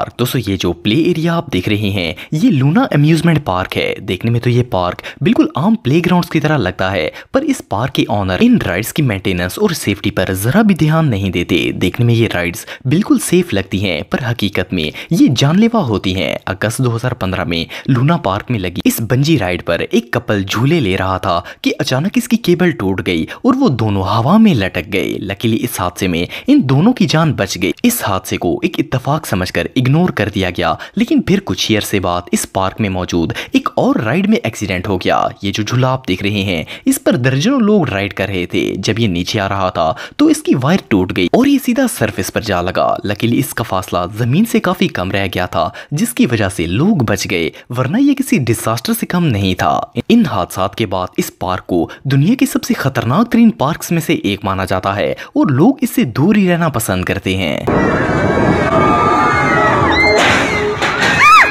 Park. दोस्तों ये जो प्ले एरिया आप देख रहे हैं ये लूना अम्यूजमेंट पार्क है। देखने में तो ये पार्क बिल्कुल आम प्लेग्राउंड्स की तरह लगता है, पर इस पार्क के ऑनर इन राइड्स की मेंटेनेंस और सेफ्टी पर जरा भी ध्यान नहीं देते। देखने में ये राइड्स बिल्कुल सेफ लगती हैं, पर हकीकत में ये जानलेवा होती हैं। अगस्त 2015 में लूना पार्क में लगी इस बंजी राइड पर एक कपल झूले ले रहा था कि अचानक इसकी केबल टूट गई और वो दोनों हवा में लटक गए। लकीली इस हादसे में इन दोनों की जान बच गई। इस हादसे को एक इत्तेफाक समझकर इग्नोर कर दिया गया, लेकिन फिर कुछ ईयर से बाद इस पार्क में मौजूद एक और राइड में एक्सीडेंट हो गया। ये जो झूला आप देख रहे हैं इस पर दर्जनों लोग राइड कर रहे थे। जब ये नीचे आ रहा था तो इसकी वायर टूट गई और ये सीधा सरफेस पर जा लगा। लकीली इसका फासला जमीन से काफी कम रह गया था, जिसकी वजह से लोग बच गए, वरना ये किसी डिजास्टर से कम नहीं था। इन हादसात के बाद इस पार्क को दुनिया के सबसे खतरनाक तरीन पार्क्स में से एक माना जाता है और लोग इससे दूर ही रहना पसंद करते हैं।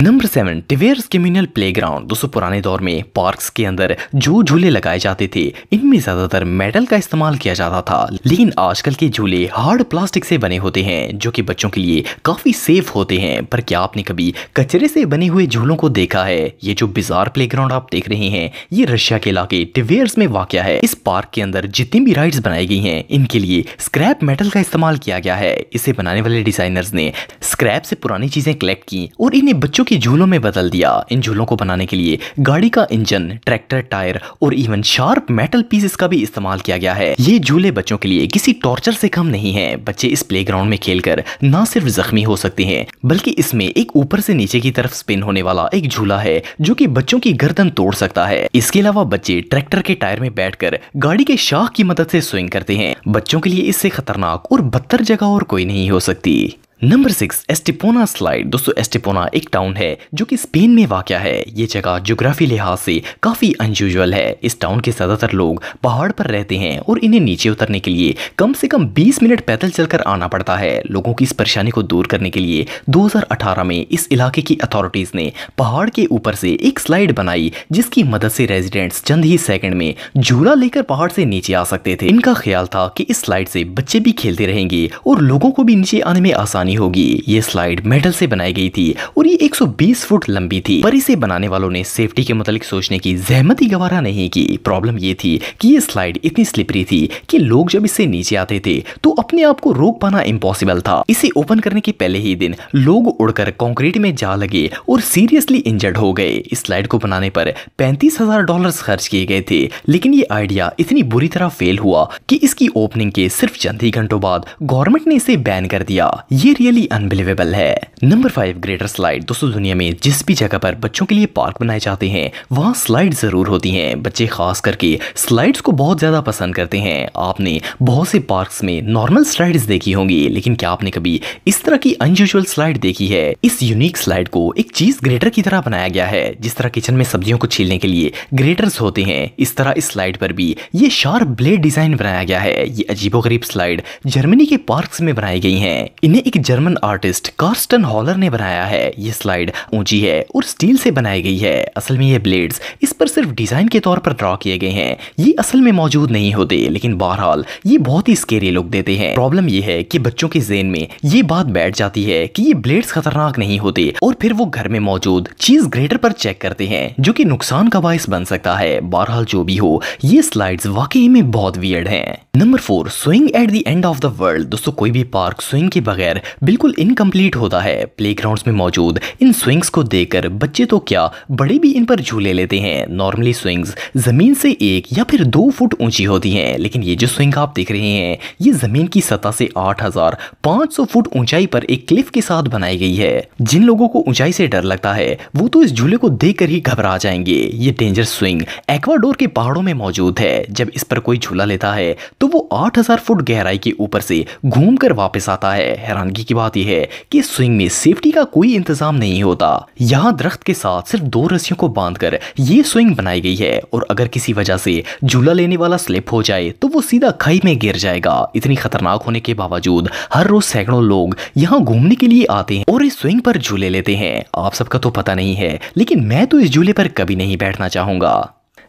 नंबर 7 टिवेयर्स कम्युनल प्लेग्राउंड। दोस्तों पुराने दौर में पार्क्स के अंदर जो झूले लगाए जाते थे इनमें ज्यादातर मेटल का इस्तेमाल किया जाता था, लेकिन आजकल के झूले हार्ड प्लास्टिक से बने होते हैं जो कि बच्चों के लिए काफी सेफ होते हैं। पर क्या आपने कभी कचरे से बने हुए झूलों को देखा है? ये जो बिजार प्लेग्राउंड आप देख रहे हैं ये रशिया के इलाके टिवेयर्स में वाक़या है। इस पार्क के अंदर जितनी भी राइड्स बनाई गई हैं इनके लिए स्क्रैप मेटल का इस्तेमाल किया गया है। इसे बनाने वाले डिजाइनर्स ने स्क्रैप से पुरानी चीजें कलेक्ट की और इन्हें बच्चों के झूलों में बदल दिया। इन झूलों को बनाने के लिए गाड़ी का इंजन, ट्रैक्टर टायर और इवन शार्प मेटल पीसेस का भी इस्तेमाल किया गया है। ये झूले बच्चों के लिए किसी टॉर्चर से कम नहीं है। बच्चे इस प्लेग्राउंड में खेलकर ना सिर्फ जख्मी हो सकते हैं बल्कि इसमें एक ऊपर से नीचे की तरफ स्पिन होने वाला एक झूला है जो कि बच्चों की गर्दन तोड़ सकता है। इसके अलावा बच्चे ट्रैक्टर के टायर में बैठकर गाड़ी के शाख की मदद से स्विंग करते हैं। बच्चों के लिए इससे खतरनाक और बदतर जगह और कोई नहीं हो सकती। Number 6 एस्टिपोना slide. दोस्तों एस्टिपोना एक टाउन है जो कि स्पेन में वाक़या है। ये जगह ज्योग्राफी लिहाज से काफ़ी अनयूजुअल है। इस टाउन के ज़्यादातर लोग पहाड़ पर रहते हैं और इन्हें नीचे उतरने के लिए कम से कम 20 मिनट पैदल चलकर आना पड़ता है। लोगों की इस परेशानी को दूर करने के लिए 2018 में इस इलाके की अथॉरिटीज़ ने पहाड़ के ऊपर से एक स्लाइड बनाई जिसकी मदद से रेजिडेंट्स चंद ही सेकंड में झूला लेकर पहाड़ से नीचे आ सकते थे। इनका ख्याल था कि इस स्लाइड से बच्चे भी खेलते रहेंगे और लोगों को भी नीचे आने में आसानी होगी। ये स्लाइड मेटल से बनाई गई थी और ये 120 फुट लंबी थी, पर इसे बनाने वालों ने सेफ्टी के मुतालिक सोचने की जहमत ही गवारा नहीं की। प्रॉब्लम ये थी कि ये स्लाइड इतनी स्लिपरी थी कि लोग जब इससे नीचे आते थे तो अपने आप को रोक पाना इम्पॉसिबल था। इसे ओपन करने के पहले ही दिन लोग उड़कर कंक्रीट में जा लगे और सीरियसली इंजर्ड हो गए। इस स्लाइड को बनाने पर $35,000 खर्च किए गए थे, लेकिन ये आइडिया इतनी बुरी तरह फेल हुआ कि इसकी ओपनिंग के सिर्फ चंद ही घंटों बाद गवर्नमेंट ने इसे बैन कर दिया। ये रियली अनबिलीवेबल है। Number 5 greater slide. दोस्तों दुनिया में जिस भी जगह पर बच्चों के लिए पार्क बनाए जाते हैं वहां स्लाइड जरूर होती हैं। बच्चे खास करके स्लाइड्स को बहुत ज्यादा पसंद करते हैं। आपने बहुत से पार्क्स में नॉर्मल स्लाइड्स देखी होंगी, लेकिन क्या आपने कभी इस तरह की अनयूजुअल स्लाइड देखी है? इस यूनिक स्लाइड को एक चीज ग्रेटर की तरह बनाया गया है। जिस तरह किचन में सब्जियों को छीलने के लिए ग्रेटर्स होते हैं, इस तरह इस स्लाइड पर भी ये शार्प ब्लेड डिजाइन बनाया गया है। ये अजीबोगरीब स्लाइड जर्मनी के पार्क्स में बनाई गई हैं। इन्हें एक जर्मन आर्टिस्ट कार्स्टन हॉलर ने बनाया है। ये स्लाइड ऊंची है और स्टील से बनाई गई है। असल में ये ब्लेड्स इस पर सिर्फ डिजाइन के तौर पर ड्रॉ किए गए हैं, ये असल में मौजूद नहीं होते, लेकिन बहरहाल ये बहुत ही स्केरी लुक देते हैं। प्रॉब्लम ये है कि बच्चों के ज़हन में ये बात बैठ जाती है कि ये ब्लेड्स खतरनाक नहीं होते और फिर वो घर में मौजूद चीज ग्रेटर पर चेक करते हैं जो कि नुकसान का बायस बन सकता है। बहरहाल जो भी हो ये स्लाइड्स वाकई में बहुत वियर्ड हैं। Number 4 swing at the end of the world. दोस्तों कोई भी पार्क स्विंग के बगैर बिल्कुल इनकम्प्लीट होता है। प्लेग्राउंड्स में मौजूद इन स्विंग्स को देखकर बच्चे तो क्या बड़े भी इन पर झूले लेते हैं। नॉर्मली स्विंग्स जमीन से 1 या फिर 2 फुट ऊंची होती हैं, लेकिन ये जो स्विंग आप देख रहे हैं ये जमीन की सतह से 8,500 फुट ऊंचाई पर एक क्लिफ के साथ बनाई गई है। जिन लोगों को ऊंचाई से डर लगता है वो तो इस झूले को देखकर ही घबरा जाएंगे। ये डेंजर स्विंग एक्वाडोर के पहाड़ों में मौजूद है। जब इस पर कोई झूला लेता है तो वो 8,000 फुट गहराई के ऊपर से घूम कर वापस आता है। हैरानगी की बात यह है कि स्विंग में सेफ्टी का कोई इंतजाम नहीं होता। यहाँ दरख्त के साथ सिर्फ 2 रस्सियों को बांधकर ये स्विंग बनाई गई है और अगर किसी वजह से झूला लेने वाला स्लिप हो जाए तो वो सीधा खाई में गिर जाएगा। इतनी खतरनाक होने के बावजूद हर रोज सैकड़ों लोग यहाँ घूमने के लिए आते हैं और इस स्विंग पर झूले लेते हैं। आप सबका तो पता नहीं है, लेकिन मैं तो इस झूले पर कभी नहीं बैठना चाहूंगा।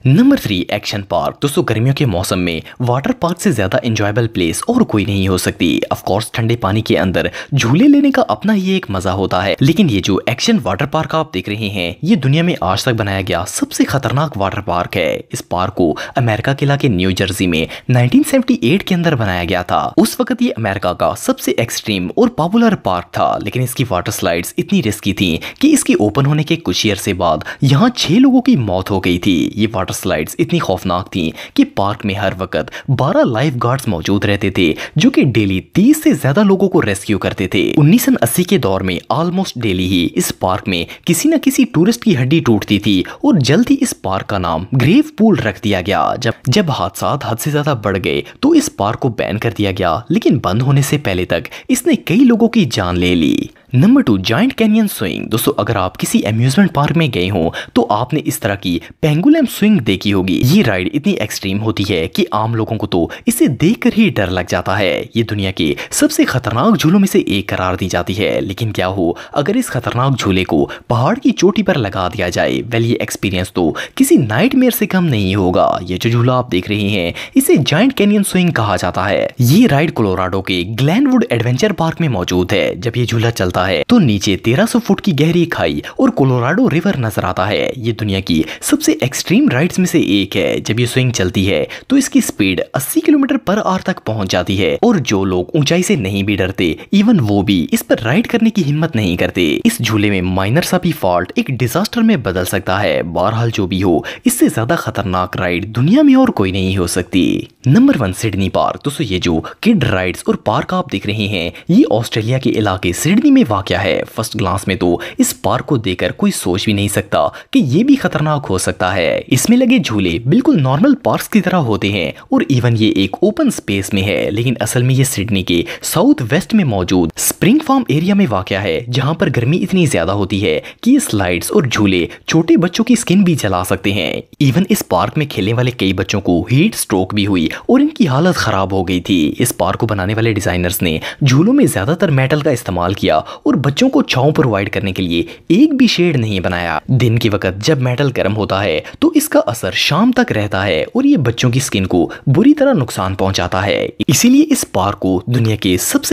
Number 3 action park. दोस्तों गर्मियों के मौसम में वाटर पार्क से ज्यादा एंजॉयबल प्लेस और कोई नहीं हो सकती। ऑफ कोर्स ठंडे पानी के अंदर झूले लेने का अपना ही एक मजा होता है, लेकिन ये जो एक्शन वाटर पार्क आप देख रहे हैं ये दुनिया में आज तक बनाया गया सबसे खतरनाक वाटर पार्क है। इस पार्क को अमेरिका के इलाके न्यू जर्सी में 1978 के अंदर बनाया गया था। उस वक्त ये अमेरिका का सबसे एक्सट्रीम और पॉपुलर पार्क था, लेकिन इसकी वाटर स्लाइड्स इतनी रिस्की थी कि इसके ओपन होने के कुछ ईयर से बाद यहाँ 6 लोगों की मौत हो गई थी। ये वाटर स्लाइड्स इतनी खौफनाक थी कि पार्क में हर वक्त 12 लाइफ गार्ड्स मौजूद रहते थे जो कि डेली 30 से ज्यादा लोगों को रेस्क्यू करते थे। 1980 के दौर में ऑलमोस्ट डेली ही इस पार्क में किसी न किसी टूरिस्ट की हड्डी टूटती थी और जल्द ही इस पार्क का नाम ग्रेव पूल रख दिया गया। जब हादसात हद से ज्यादा बढ़ गए तो इस पार्क को बैन कर दिया गया, लेकिन बंद होने से पहले तक इसने कई लोगों की जान ले ली। Number 2 giant canyon swing. दोस्तों अगर आप किसी अम्यूजमेंट पार्क में गए हो तो आपने इस तरह की पेंगुलम स्विंग देखी होगी। ये राइड इतनी एक्सट्रीम होती है कि आम लोगों को तो इसे देखकर ही डर लग जाता है। ये दुनिया के सबसे खतरनाक झूलों में से एक करार दी जाती है, लेकिन क्या हो अगर इस खतरनाक झूले को पहाड़ की चोटी पर लगा दिया जाए। वेल ये एक्सपीरियंस तो किसी नाइटमेयर से कम नहीं होगा। ये जो झूला आप देख रहे हैं इसे जायंट कैनियन स्विंग कहा जाता है। ये राइड कोलोराडो के ग्लेनवुड एडवेंचर पार्क में मौजूद है। जब ये झूला चलता है तो नीचे 1300 फुट की गहरी खाई और कोलोराडो रिवर नजर आता है। ये दुनिया की सबसे एक्सट्रीम राइड्स में से एक है। जब ये स्विंग चलती है तो इसकी स्पीड 80 किलोमीटर पर आवर तक पहुंच जाती है और जो लोग ऊंचाई से नहीं भी डरते इवन वो भी इस पर राइड करने की हिम्मत नहीं करते। इस झूले में माइनर सा भी फॉल्ट एक डिजास्टर में बदल सकता है। बहरहाल जो भी हो, इससे ज्यादा खतरनाक राइड दुनिया में और कोई नहीं हो सकती। Number 1 Sydney park. दोस्तों ये जो किड राइड्स और पार्क आप देख रहे हैं ये ऑस्ट्रेलिया के इलाके सिडनी में वाक़या है। फर्स्ट ग्लांस में तो इस पार्क को देखकर कोई सोच भी नहीं सकता कि ये भी खतरनाक हो सकता है। इसमें लगे झूले बिल्कुल नॉर्मल पार्क्स की तरह होते हैं और इवन ये एक ओपन स्पेस में है, लेकिन असल में ये सिडनी के साउथ वेस्ट में मौजूद स्प्रिंग फार्म एरिया में वाक़या है, जहां पर गर्मी इतनी ज्यादा होती है कि ये स्लाइड्स और झूले छोटे बच्चों की स्किन भी जला सकते हैं। इवन इस पार्क में खेलने वाले कई बच्चों को हीट स्ट्रोक भी हुई और इनकी हालत खराब हो गई थी। इस पार्क को बनाने वाले डिजाइनर्स ने झूलों में ज्यादातर मेटल का इस्तेमाल किया और बच्चों को छांव प्रोवाइड करने के लिए एक भी शेड नहीं बनाया। दिन के वक्त जब मेटल गर्म होता है तो इसका असर शाम तक रहता है और ये बच्चों की स्किन को बुरी तरह नुकसान पहुंचाता है। इसीलिए इस पार्क को दुनिया के सबसे